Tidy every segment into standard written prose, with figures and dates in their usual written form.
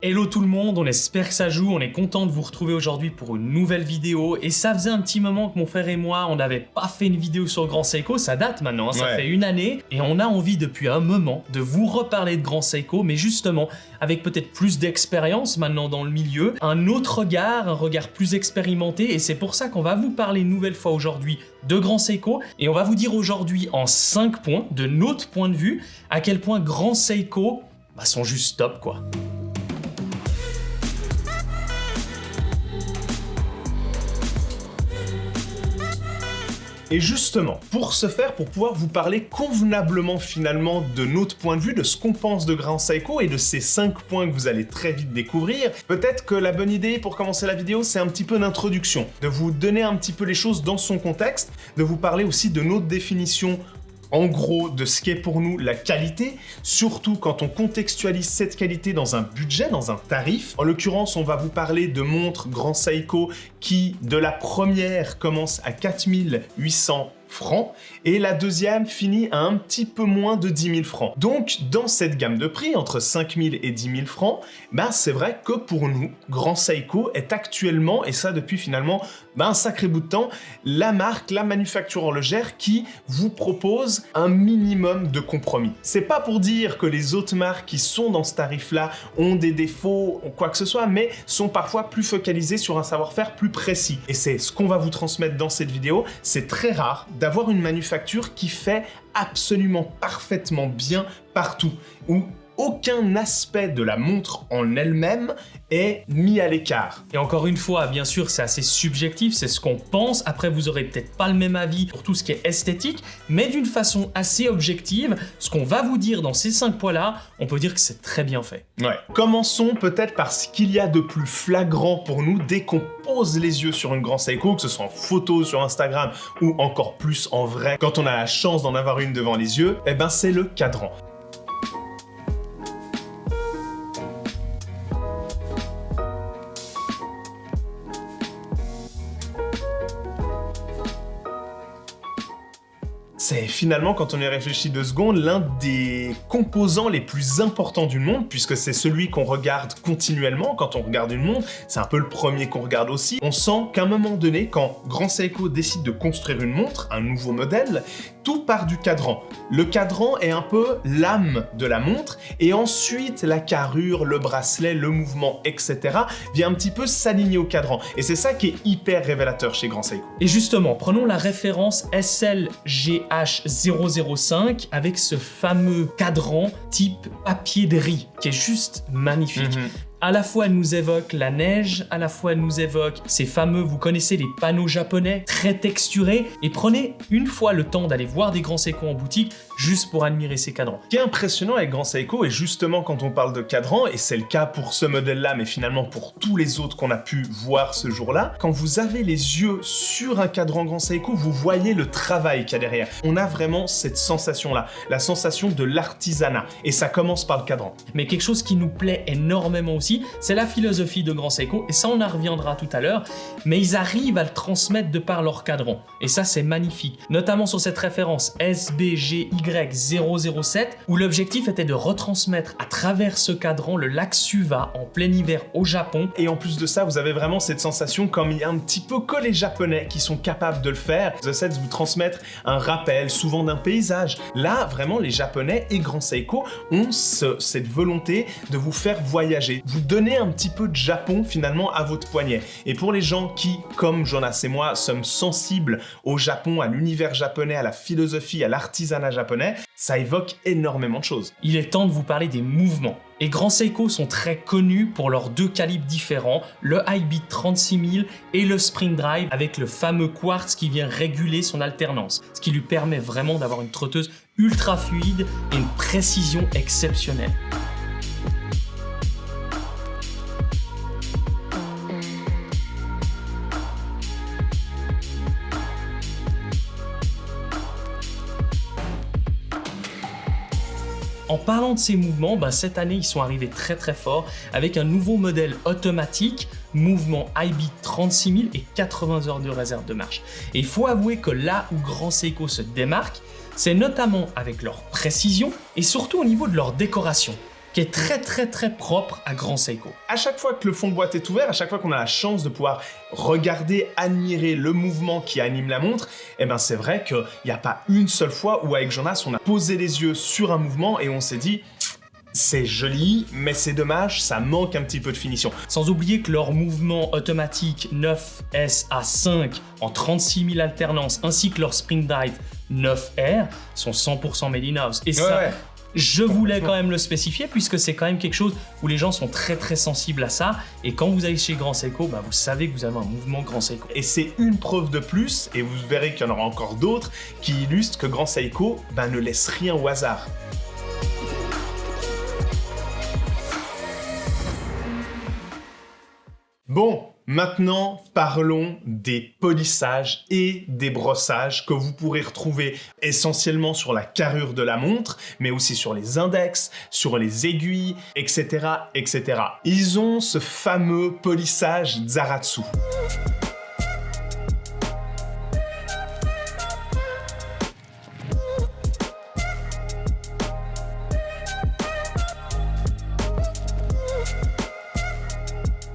Hello tout le monde, on espère que ça joue, on est content de vous retrouver aujourd'hui pour une nouvelle vidéo et ça faisait un petit moment que mon frère et moi on n'avait pas fait une vidéo sur Grand Seiko, ça date maintenant, ça fait une année et on a envie depuis un moment de vous reparler de Grand Seiko mais justement avec peut-être plus d'expérience maintenant dans le milieu, un autre regard, un regard plus expérimenté et c'est pour ça qu'on va vous parler une nouvelle fois aujourd'hui de Grand Seiko et on va vous dire aujourd'hui en 5 points de notre point de vue à quel point Grand Seiko sont juste top quoi. Et justement, pour ce faire, pour pouvoir vous parler convenablement finalement de notre point de vue, de ce qu'on pense de Grand Seiko et de ces 5 points que vous allez très vite découvrir, peut-être que la bonne idée pour commencer la vidéo, c'est un petit peu d'introduction, de vous donner un petit peu les choses dans son contexte, de vous parler aussi de notre définition en gros de ce qu'est pour nous la qualité, surtout quand on contextualise cette qualité dans un budget, dans un tarif. En l'occurrence, on va vous parler de montres Grand Seiko qui, de la première, commence à 4800 francs et la deuxième finit à un petit peu moins de 10 000 francs. Donc, dans cette gamme de prix, entre 5 000 et 10 000 francs, c'est vrai que pour nous, Grand Seiko est actuellement, et ça depuis finalement un sacré bout de temps, la marque, la manufacture horlogère qui vous propose un minimum de compromis. C'est pas pour dire que les autres marques qui sont dans ce tarif-là ont des défauts ou quoi que ce soit, mais sont parfois plus focalisées sur un savoir-faire plus précis. Et c'est ce qu'on va vous transmettre dans cette vidéo. C'est très rare d'avoir une manufacture qui fait absolument parfaitement bien partout, où aucun aspect de la montre en elle-même est mis à l'écart. Et encore une fois, bien sûr, c'est assez subjectif, c'est ce qu'on pense. Après, vous aurez peut-être pas le même avis pour tout ce qui est esthétique, mais d'une façon assez objective, ce qu'on va vous dire dans ces 5 points-là, on peut dire que c'est très bien fait. Commençons peut-être par ce qu'il y a de plus flagrant pour nous dès qu'on pose les yeux sur une Grand Seiko, que ce soit en photo sur Instagram ou encore plus en vrai, quand on a la chance d'en avoir une devant les yeux, c'est le cadran. C'est finalement, quand on y réfléchit 2 secondes, l'un des composants les plus importants d'une montre, puisque c'est celui qu'on regarde continuellement quand on regarde une montre, c'est un peu le premier qu'on regarde aussi. On sent qu'à un moment donné, quand Grand Seiko décide de construire une montre, un nouveau modèle, tout part du cadran. Le cadran est un peu l'âme de la montre, et ensuite la carrure, le bracelet, le mouvement, etc. vient un petit peu s'aligner au cadran. Et c'est ça qui est hyper révélateur chez Grand Seiko. Et justement, prenons la référence SLGH005 avec ce fameux cadran type papier de riz qui est juste magnifique. À la fois, elle nous évoque la neige, à la fois, elle nous évoque ces fameux, vous connaissez les panneaux japonais, très texturés. Et prenez une fois le temps d'aller voir des Grand Seiko en boutique, juste pour admirer ces cadrans. Ce qui est impressionnant avec Grand Seiko, et justement quand on parle de cadran, et c'est le cas pour ce modèle-là, mais finalement pour tous les autres qu'on a pu voir ce jour-là, quand vous avez les yeux sur un cadran Grand Seiko, vous voyez le travail qu'il y a derrière. On a vraiment cette sensation-là, la sensation de l'artisanat. Et ça commence par le cadran. Mais quelque chose qui nous plaît énormément aussi, c'est la philosophie de Grand Seiko, et ça on en reviendra tout à l'heure, mais ils arrivent à le transmettre de par leur cadran, et ça c'est magnifique, notamment sur cette référence SBGY007, où l'objectif était de retransmettre à travers ce cadran le lac Suwa en plein hiver au Japon. Et en plus de ça, vous avez vraiment cette sensation comme il y a un petit peu que les Japonais qui sont capables de le faire. Ils essaient de vous transmettre un rappel, souvent d'un paysage. Là, vraiment, les Japonais et Grand Seiko ont cette volonté de vous faire voyager, vous donner un petit peu de Japon finalement à votre poignet. Et pour les gens qui, comme Jonas et moi, sommes sensibles au Japon, à l'univers japonais, à la philosophie, à l'artisanat japonais, ça évoque énormément de choses. Il est temps de vous parler des mouvements. Et Grand Seiko sont très connus pour leurs 2 calibres différents, le High Beat 36000 et le Spring Drive avec le fameux quartz qui vient réguler son alternance, ce qui lui permet vraiment d'avoir une trotteuse ultra fluide et une précision exceptionnelle. En parlant de ces mouvements, cette année, ils sont arrivés très très fort avec un nouveau modèle automatique, mouvement High Beat 36000 et 80 heures de réserve de marche. Et il faut avouer que là où Grand Seiko se démarque, c'est notamment avec leur précision et surtout au niveau de leur décoration. qui est très très très propre à Grand Seiko. À chaque fois que le fond de boîte est ouvert, à chaque fois qu'on a la chance de pouvoir regarder, admirer le mouvement qui anime la montre, eh ben c'est vrai qu'il n'y a pas une seule fois où avec Jonas on a posé les yeux sur un mouvement et on s'est dit c'est joli, mais c'est dommage, ça manque un petit peu de finition. Sans oublier que leur mouvement automatique 9S à 5 en 36 000 alternances ainsi que leur Spring Drive 9R sont 100% made in house. Et ça, ouais. Je voulais quand même le spécifier puisque c'est quand même quelque chose où les gens sont très très sensibles à ça. Et quand vous allez chez Grand Seiko, bah vous savez que vous avez un mouvement Grand Seiko. Et c'est une preuve de plus, et vous verrez qu'il y en aura encore d'autres, qui illustrent que Grand Seiko ne laisse rien au hasard. Bon, maintenant parlons des polissages et des brossages que vous pourrez retrouver essentiellement sur la carrure de la montre, mais aussi sur les index, sur les aiguilles, etc., etc. Ils ont ce fameux polissage Zaratsu.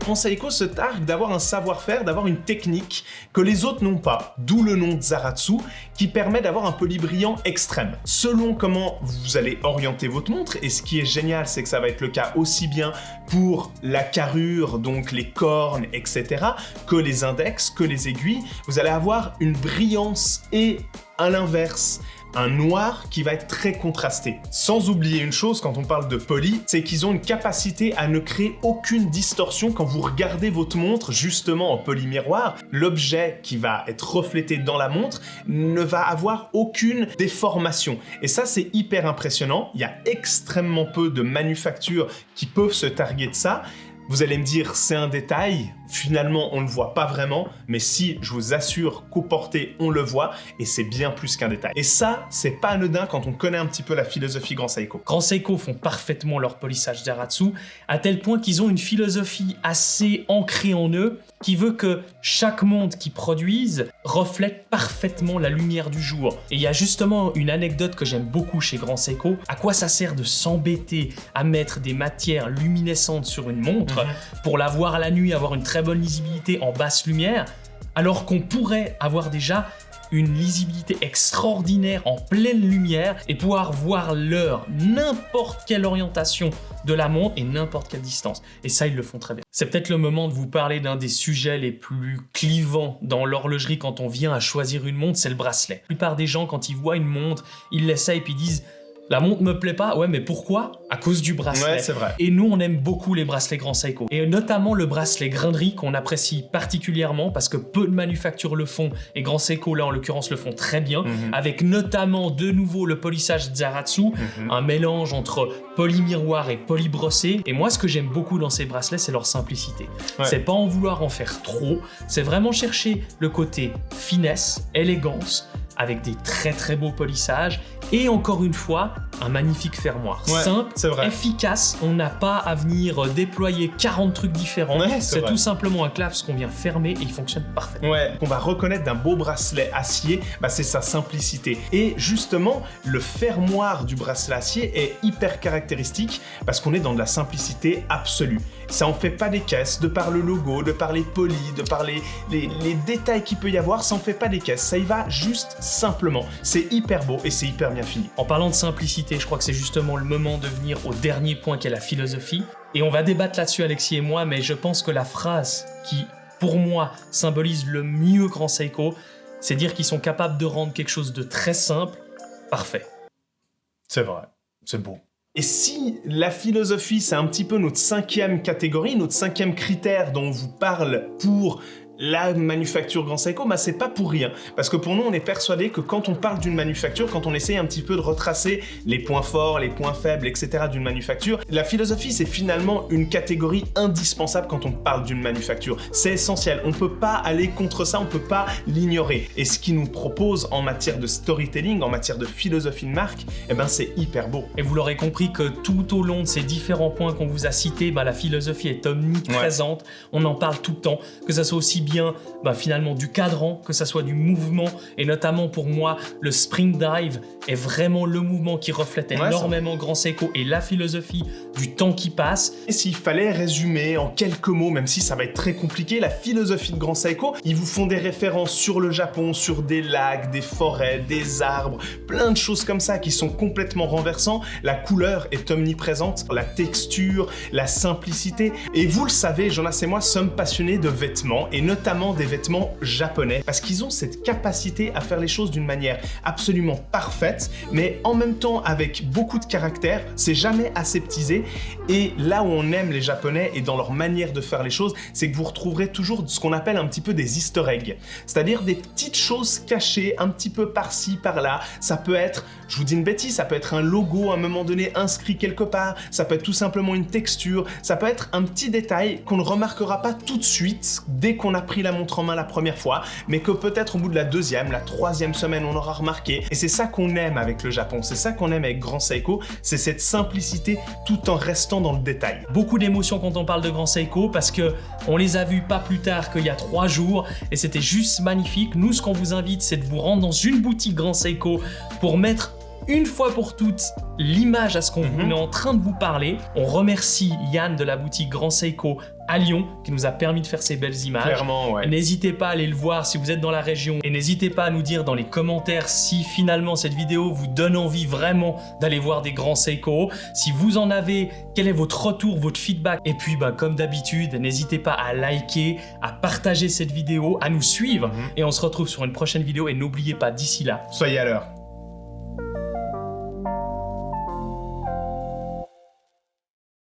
Grand Seiko se targue d'avoir un savoir-faire, d'avoir une technique que les autres n'ont pas, d'où le nom de Zaratsu, qui permet d'avoir un poli brillant extrême. Selon comment vous allez orienter votre montre, et ce qui est génial, c'est que ça va être le cas aussi bien pour la carrure, donc les cornes, etc., que les index, que les aiguilles, vous allez avoir une brillance et, à l'inverse, un noir qui va être très contrasté. Sans oublier une chose quand on parle de poli, c'est qu'ils ont une capacité à ne créer aucune distorsion quand vous regardez votre montre justement en polymiroir. L'objet qui va être reflété dans la montre ne va avoir aucune déformation. Et ça, c'est hyper impressionnant. Il y a extrêmement peu de manufactures qui peuvent se targuer de ça. Vous allez me dire, c'est un détail, finalement on ne le voit pas vraiment, mais si, je vous assure qu'au porté, on le voit, et c'est bien plus qu'un détail. Et ça, c'est pas anodin quand on connaît un petit peu la philosophie Grand Seiko. Grand Seiko font parfaitement leur polissage Zaratsu, à tel point qu'ils ont une philosophie assez ancrée en eux, qui veut que chaque montre qu'ils produisent reflète parfaitement la lumière du jour. Et il y a justement une anecdote que j'aime beaucoup chez Grand Seiko. À quoi ça sert de s'embêter à mettre des matières luminescentes sur une montre pour la voir la nuit, avoir une très bonne lisibilité en basse lumière, alors qu'on pourrait avoir déjà une lisibilité extraordinaire en pleine lumière et pouvoir voir l'heure, n'importe quelle orientation de la montre et n'importe quelle distance. Et ça, ils le font très bien. C'est peut-être le moment de vous parler d'un des sujets les plus clivants dans l'horlogerie quand on vient à choisir une montre, c'est le bracelet. La plupart des gens, quand ils voient une montre, ils l'essayent et puis disent « La montre me plaît pas ». Ouais, mais pourquoi ? À cause du bracelet. Ouais, c'est vrai. Et nous, on aime beaucoup les bracelets Grand Seiko. Et notamment le bracelet grainerie qu'on apprécie particulièrement parce que peu de manufactures le font. Et Grand Seiko, là, en l'occurrence, le font très bien. Avec notamment, de nouveau, le polissage Zaratsu. Un mélange entre polymiroir et polybrossé. Et moi, ce que j'aime beaucoup dans ces bracelets, c'est leur simplicité. Ouais. C'est pas en vouloir en faire trop. C'est vraiment chercher le côté finesse, élégance, avec des très très beaux polissages et encore une fois un magnifique fermoir. Ouais, simple, efficace, on n'a pas à venir déployer 40 trucs différents, c'est tout simplement un clasp qu'on vient fermer et il fonctionne parfaitement. Ouais, qu'on va reconnaître d'un beau bracelet acier, c'est sa simplicité. Et justement, le fermoir du bracelet acier est hyper caractéristique parce qu'on est dans de la simplicité absolue. Ça en fait pas des caisses, de par le logo, de par les polis, de par les détails qu'il peut y avoir, ça en fait pas des caisses. Ça y va juste simplement. C'est hyper beau et c'est hyper bien fini. En parlant de simplicité, je crois que c'est justement le moment de venir au dernier point qui est la philosophie. Et on va débattre là-dessus, Alexis et moi, mais je pense que la phrase qui, pour moi, symbolise le mieux Grand Seiko, c'est dire qu'ils sont capables de rendre quelque chose de très simple, parfait. C'est vrai, c'est beau. Et si la philosophie, c'est un petit peu notre 5e catégorie, notre 5e critère dont on vous parle pour la manufacture Grand Seiko, c'est pas pour rien. Parce que pour nous, on est persuadé que quand on parle d'une manufacture, quand on essaye un petit peu de retracer les points forts, les points faibles, etc. d'une manufacture, la philosophie, c'est finalement une catégorie indispensable quand on parle d'une manufacture. C'est essentiel. On peut pas aller contre ça, on peut pas l'ignorer. Et ce qu'ils nous proposent en matière de storytelling, en matière de philosophie de marque, c'est hyper beau. Et vous l'aurez compris que tout au long de ces différents points qu'on vous a cités, la philosophie est omniprésente. On en parle tout le temps, que ça soit aussi bien bien finalement du cadran, que ça soit du mouvement, et notamment pour moi, le Spring Dive est vraiment le mouvement qui reflète énormément Grand Seiko et la philosophie du temps qui passe. Et s'il fallait résumer en quelques mots, même si ça va être très compliqué, la philosophie de Grand Seiko, ils vous font des références sur le Japon, sur des lacs, des forêts, des arbres, plein de choses comme ça qui sont complètement renversants. La couleur est omniprésente, la texture, la simplicité. Et vous le savez, Jonas et moi sommes passionnés de vêtements, et notamment des vêtements japonais, parce qu'ils ont cette capacité à faire les choses d'une manière absolument parfaite, mais en même temps avec beaucoup de caractère. C'est jamais aseptisé, et là où on aime les Japonais et dans leur manière de faire les choses, c'est que vous retrouverez toujours ce qu'on appelle un petit peu des easter eggs, c'est-à-dire des petites choses cachées un petit peu par-ci, par-là. Ça peut être, je vous dis une bêtise, ça peut être un logo à un moment donné inscrit quelque part, ça peut être tout simplement une texture, ça peut être un petit détail qu'on ne remarquera pas tout de suite dès qu'on a pris la montre en main la première fois, mais que peut-être au bout de la deuxième, la troisième semaine, on aura remarqué. Et c'est ça qu'on aime avec le Japon, c'est ça qu'on aime avec Grand Seiko, c'est cette simplicité tout en restant dans le détail. Beaucoup d'émotions quand on parle de Grand Seiko parce que on les a vus pas plus tard qu'il y a 3 jours et c'était juste magnifique. Nous, ce qu'on vous invite, c'est de vous rendre dans une boutique Grand Seiko pour mettre une fois pour toutes l'image à ce qu'on est en train de vous parler. On remercie Yann de la boutique Grand Seiko à Lyon qui nous a permis de faire ces belles images. Clairement, ouais. N'hésitez pas à aller le voir si vous êtes dans la région et n'hésitez pas à nous dire dans les commentaires si finalement cette vidéo vous donne envie vraiment d'aller voir des Grands Seiko. Si vous en avez, quel est votre retour, votre feedback? Et puis comme d'habitude, n'hésitez pas à liker, à partager cette vidéo, à nous suivre et on se retrouve sur une prochaine vidéo et n'oubliez pas d'ici là, soyez à l'heure.